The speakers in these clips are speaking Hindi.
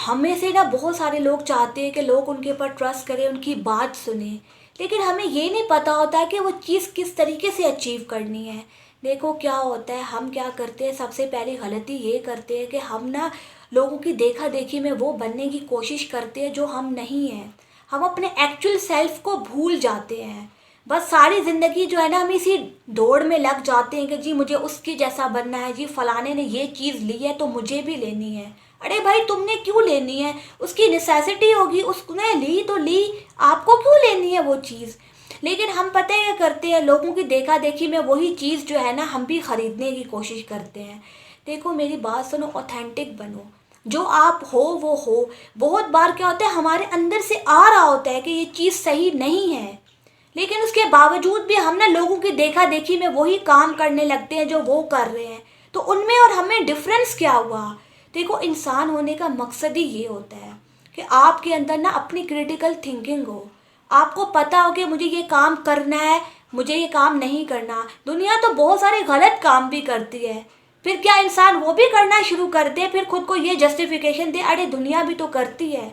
हमें से ना बहुत सारे लोग चाहते हैं कि लोग उनके ऊपर ट्रस्ट करें, उनकी बात सुने। लेकिन हमें ये नहीं पता होता है कि वो चीज़ किस तरीके से अचीव करनी है। देखो क्या होता है, हम क्या करते हैं, सबसे पहली गलती ये करते हैं कि हम ना लोगों की देखा देखी में वो बनने की कोशिश करते हैं जो हम नहीं हैं। हम अपने एक्चुअल सेल्फ को भूल जाते हैं। बस सारी ज़िंदगी जो है ना हम इसी दौड़ में लग जाते हैं कि जी मुझे उसके जैसा बनना है, जी फलाने ने ये चीज़ ली है तो मुझे भी लेनी है। अरे भाई तुमने क्यों लेनी है? उसकी नेसेसिटी होगी, उसने ली तो ली, आपको क्यों लेनी है वो चीज़? लेकिन हम पता है क्या करते हैं, लोगों की देखा देखी में वही चीज़ जो है ना हम भी ख़रीदने की कोशिश करते हैं। देखो मेरी बात सुनो, ऑथेंटिक बनो। जो आप हो वो हो। बहुत बार क्या होता है, हमारे अंदर से आ रहा होता है कि ये चीज़ सही नहीं है, लेकिन उसके बावजूद भी हम ना लोगों की देखा देखी में वही काम करने लगते हैं जो वो कर रहे हैं। तो उनमें और हमें डिफरेंस क्या हुआ? देखो इंसान होने का मकसद ही ये होता है कि आपके अंदर ना अपनी क्रिटिकल थिंकिंग हो। आपको पता हो कि मुझे ये काम करना है, मुझे ये काम नहीं करना। दुनिया तो बहुत सारे गलत काम भी करती है, फिर क्या इंसान वो भी करना शुरू कर दे, फिर खुद को ये जस्टिफिकेशन दे अरे दुनिया भी तो करती है।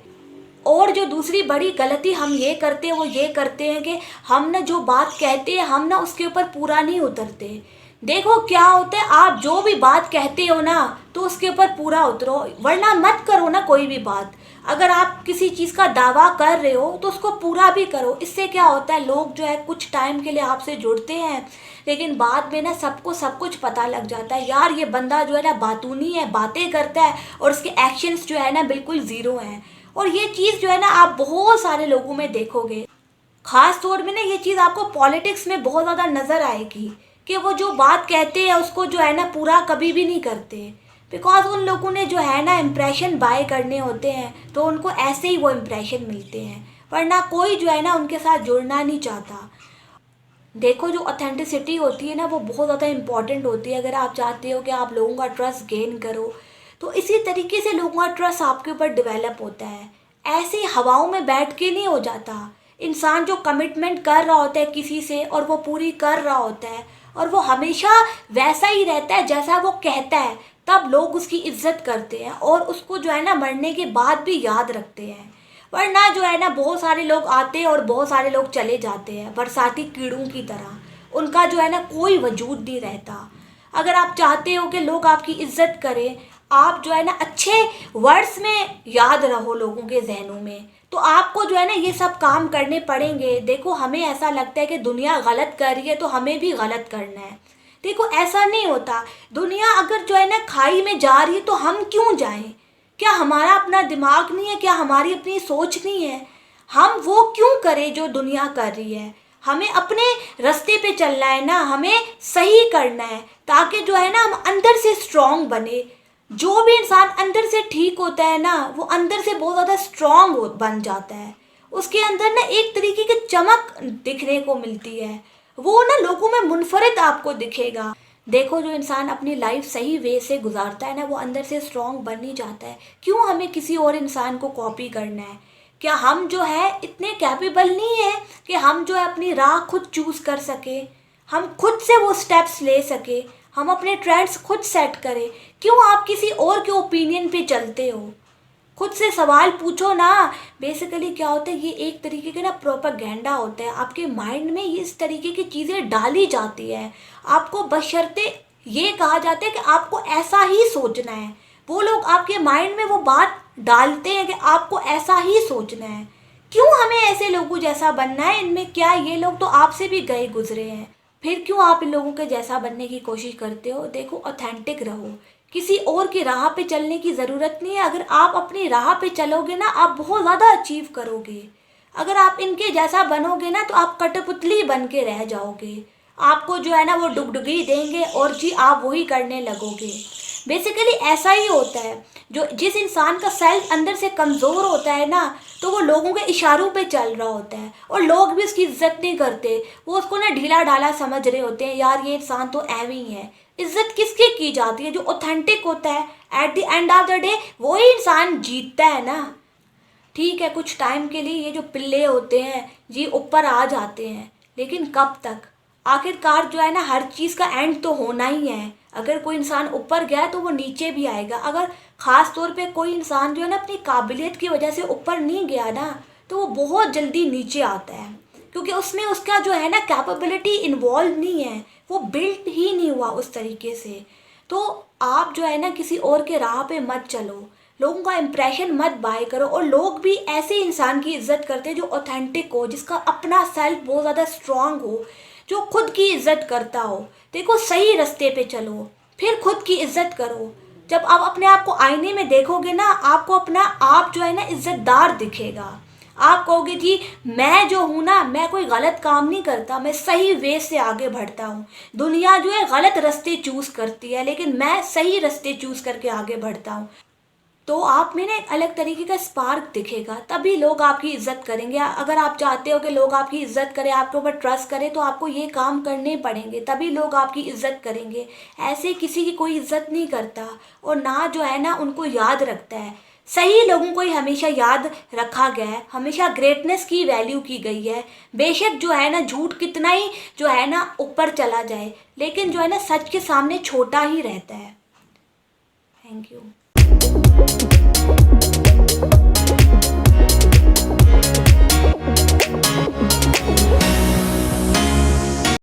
और जो दूसरी बड़ी गलती हम ये करते हैं वो ये करते हैं कि हम ना जो बात कहते हैं हम ना उसके ऊपर पूरा नहीं उतरते। देखो क्या होता है, आप जो भी बात कहते हो ना तो उसके ऊपर पूरा उतरो, वरना मत करो ना कोई भी बात। अगर आप किसी चीज़ का दावा कर रहे हो तो उसको पूरा भी करो। इससे क्या होता है, लोग जो है कुछ टाइम के लिए आपसे जुड़ते हैं, लेकिन बाद में ना सबको सब कुछ पता लग जाता है, यार ये बंदा जो है ना बातूनी है, बातें करता है और उसके एक्शंस जो है ना बिल्कुल ज़ीरो हैं। और ये चीज़ जो है ना आप बहुत सारे लोगों में देखोगे। खास तौर में ना ये चीज़ आपको पॉलिटिक्स में बहुत ज़्यादा नज़र आएगी कि वो जो बात कहते हैं उसको जो है ना पूरा कभी भी नहीं करते। बिकॉज उन लोगों ने जो है ना इम्प्रेशन बाय करने होते हैं तो उनको ऐसे ही वो इम्प्रेशन मिलते हैं, वरना कोई जो है ना उनके साथ जुड़ना नहीं चाहता। देखो जो ऑथेंटिसिटी होती है ना वो बहुत ज़्यादा इम्पॉर्टेंट होती है। अगर आप चाहते हो कि आप लोगों का ट्रस्ट गेन करो तो इसी तरीके से लोगों का ट्रस्ट आपके ऊपर डेवलप होता है। ऐसे ही हवाओं में बैठ के नहीं हो जाता। इंसान जो कमिटमेंट कर रहा होता है किसी से और वो पूरी कर रहा होता है और वो हमेशा वैसा ही रहता है जैसा वो कहता है, तब लोग उसकी इज्जत करते हैं और उसको जो है ना मरने के बाद भी याद रखते हैं। वरना जो है ना बहुत सारे लोग आते हैं और बहुत सारे लोग चले जाते हैं बरसाती कीड़ों की तरह, उनका जो है ना कोई वजूद नहीं रहता। अगर आप चाहते हो कि लोग आपकी इज्जत करें, आप जो है ना अच्छे वर्ड्स में याद रहो लोगों के जहनों में, तो आपको जो है ना ये सब काम करने पड़ेंगे। देखो हमें ऐसा लगता है कि दुनिया गलत कर रही है तो हमें भी गलत करना है। देखो ऐसा नहीं होता। दुनिया अगर जो है ना खाई में जा रही है तो हम क्यों जाएं? क्या हमारा अपना दिमाग नहीं है? क्या हमारी अपनी सोच नहीं है? हम वो क्यों करें जो दुनिया कर रही है? हमें अपने रास्ते पे चलना है ना, हमें सही करना है ताकि जो है ना हम अंदर से स्ट्रांग बने। जो भी इंसान अंदर से ठीक होता है ना वो अंदर से बहुत ज़्यादा स्ट्रांग बन जाता है। उसके अंदर ना एक तरीके की चमक दिखने को मिलती है, वो ना लोगों में मुनफरिद आपको दिखेगा। देखो जो इंसान अपनी लाइफ सही वे से गुजारता है ना वो अंदर से स्ट्रांग बन ही जाता है। क्यों हमें किसी और इंसान को कॉपी करना है? क्या हम जो है इतने कैपेबल नहीं है कि हम जो है अपनी राह खुद चूज कर सके, हम खुद से वो स्टेप्स ले सके, हम अपने ट्रेंड्स खुद सेट करें? क्यों आप किसी और के ओपिनियन पे चलते हो? खुद से सवाल पूछो ना। बेसिकली क्या होता है, ये एक तरीके का ना प्रोपेगेंडा होता है। आपके माइंड में ये इस तरीके की चीज़ें डाली जाती है, आपको बशर्ते ये कहा जाता है कि आपको ऐसा ही सोचना है। वो लोग आपके माइंड में वो बात डालते हैं कि आपको ऐसा ही सोचना है। क्यों हमें ऐसे लोगों जैसा बनना है? इनमें क्या, ये लोग तो आपसे भी गए गुजरे हैं, फिर क्यों आप इन लोगों के जैसा बनने की कोशिश करते हो? देखो ऑथेंटिक रहो, किसी और की राह पे चलने की ज़रूरत नहीं है। अगर आप अपनी राह पे चलोगे ना आप बहुत ज़्यादा अचीव करोगे। अगर आप इनके जैसा बनोगे ना तो आप कठपुतली बन के रह जाओगे। आपको जो है ना वो डुगडुगी देंगे और जी आप वही करने लगोगे। बेसिकली ऐसा ही होता है। जो जिस इंसान का सेल्फ अंदर से कमज़ोर होता है ना तो वो लोगों के इशारों पे चल रहा होता है और लोग भी उसकी इज्जत नहीं करते। वो उसको ना ढीला ढाला समझ रहे होते हैं, यार ये इंसान तो ऐਵੇਂ ही है। इज्जत किसकी की जाती है? जो ऑथेंटिक होता है। At the end of the day वही इंसान जीतता है ना। ठीक है कुछ टाइम के लिए ये जो पिल्ले होते हैं जी ऊपर आ जाते हैं, लेकिन कब तक? आखिरकार जो है ना हर चीज़ का एंड तो होना ही है। अगर कोई इंसान ऊपर गया तो वो नीचे भी आएगा। अगर ख़ास तौर पे कोई इंसान जो है ना अपनी काबिलियत की वजह से ऊपर नहीं गया ना, तो वो बहुत जल्दी नीचे आता है, क्योंकि उसमें उसका जो है ना कैपेबिलिटी इन्वॉल्व नहीं है, वो बिल्ट ही नहीं हुआ उस तरीके से। तो आप जो है ना किसी और के राह पे मत चलो, लोगों का इम्प्रेशन मत बाय करो। और लोग भी ऐसे इंसान की इज्जत करते हैं जो ऑथेंटिक हो, जिसका अपना सेल्फ बहुत ज़्यादा स्ट्रांग हो, जो खुद की इज्जत करता हो। देखो, सही रास्ते पे चलो, फिर खुद की इज्जत करो। जब आप अपने आप को आईने में देखोगे ना, आपको अपना आप जो है ना इज्जतदार दिखेगा। आप कहोगे जी, मैं जो हूँ ना, मैं कोई गलत काम नहीं करता, मैं सही वे से आगे बढ़ता हूँ। दुनिया जो है गलत रास्ते चूज़ करती है, लेकिन मैं सही रास्ते चूज़ करके आगे बढ़ता हूँ। तो आप में ना एक अलग तरीके का स्पार्क दिखेगा, तभी लोग आपकी इज्जत करेंगे। अगर आप चाहते हो कि लोग आपकी इज्जत करें, आपके ऊपर ट्रस्ट करें, तो आपको ये काम करने पड़ेंगे, तभी लोग आपकी इज्जत करेंगे। ऐसे किसी की कोई इज्जत नहीं करता, और ना जो है ना उनको याद रखता है। सही लोगों को ही हमेशा याद रखा गया है, हमेशा ग्रेटनेस की वैल्यू की गई है। बेशक जो है ना झूठ कितना ही जो है ना ऊपर चला जाए, लेकिन जो है ना सच के सामने छोटा ही रहता है। Thank you.